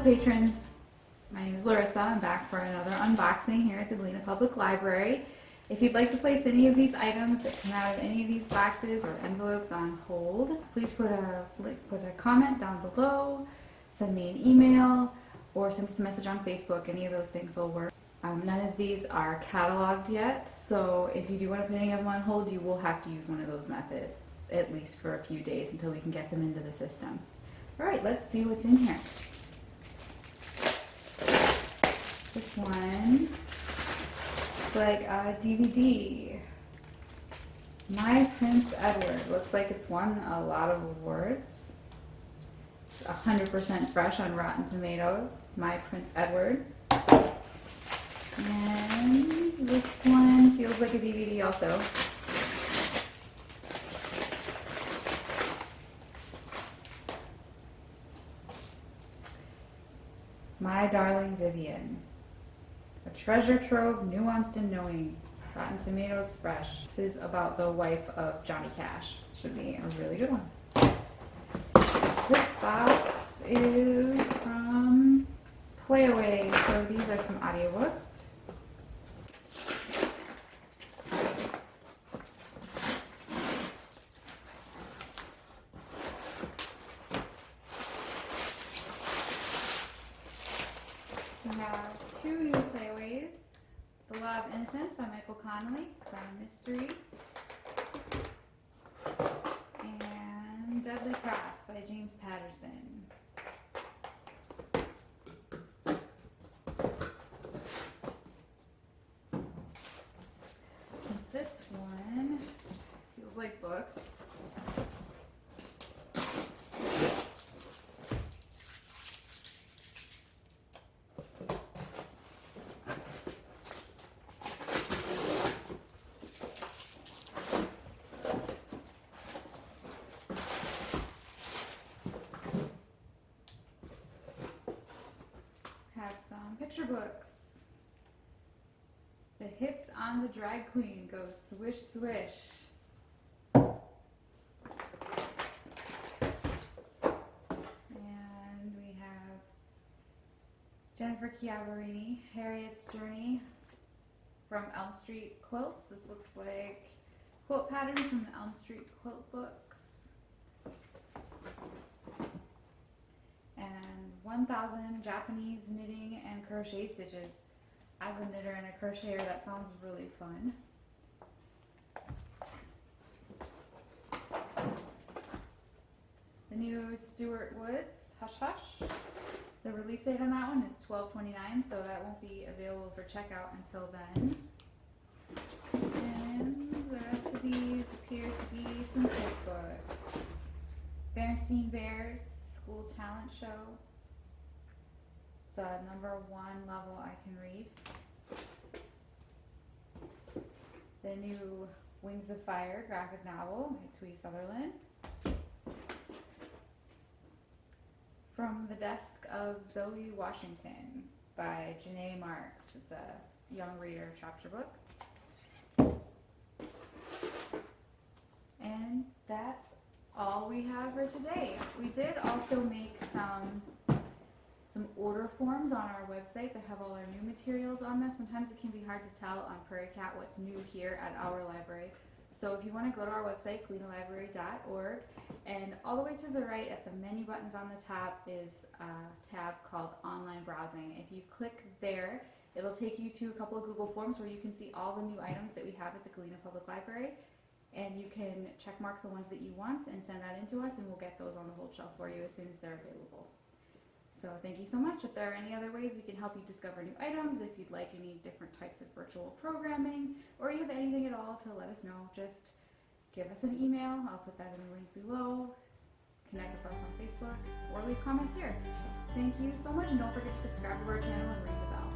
patrons, my name is Larissa. I'm back for another unboxing here at the Galena Public Library. If you'd like to place any of these items that come out of any of these boxes or envelopes on hold, please put a comment down below, send me an email, or send us a message on Facebook. Any of those things will work. None of these are cataloged yet, so if you do want to put any of them on hold, you will have to use one of those methods, at least for a few days until we can get them into the system. Alright, let's see what's in here. This one looks like a DVD. My Prince Edward. Looks like it's won a lot of awards. It's 100% fresh on Rotten Tomatoes. My Prince Edward. And this one feels like a DVD also. My Darling Vivian. A treasure trove, nuanced and knowing. Rotten Tomatoes fresh. This is about the wife of Johnny Cash. Should be a really good one. This box is from Playaway. So these are some audiobooks. We have two new Playaways. The Law of Innocence by Michael Connelly. It's on a mystery. And Deadly Cross by James Patterson. This one feels like books. Have some picture books. The hips on the drag queen goes swish swish. And we have Jennifer Chiaverini, Harriet's Journey from Elm Street Quilts. This looks like quilt patterns from the Elm Street Quilt books. And 1,000 Japanese knitting and crochet stitches. As a knitter and a crocheter, that sounds really fun. The new Stuart Woods Hush Hush. The release date on that one is 12/29, so that won't be available for checkout until then. And the rest of these appear to be some kids books. Berenstain Bears School Talent Show. It's a #1 level I can read. The new Wings of Fire graphic novel by Twee Sutherland. From the Desk of Zoe Washington by Janae Marks. It's a young reader chapter book. And that's all we have for today. We did also make some order forms on our website that have all our new materials on them. Sometimes it can be hard to tell on Prairie Cat what's new here at our library. So if you want to go to our website, galenalibrary.org, and all the way to the right at the menu buttons on the top is a tab called Online Browsing. If you click there, it'll take you to a couple of Google Forms where you can see all the new items that we have at the Galena Public Library. And you can check mark the ones that you want and send that in to us, and we'll get those on the hold shelf for you as soon as they're available. So thank you so much. If there are any other ways we can help you discover new items, if you'd like any different types of virtual programming, or you have anything at all to let us know, just give us an email. I'll put that in the link below. Connect with us on Facebook, or leave comments here. Thank you so much, and don't forget to subscribe to our channel and ring the bell.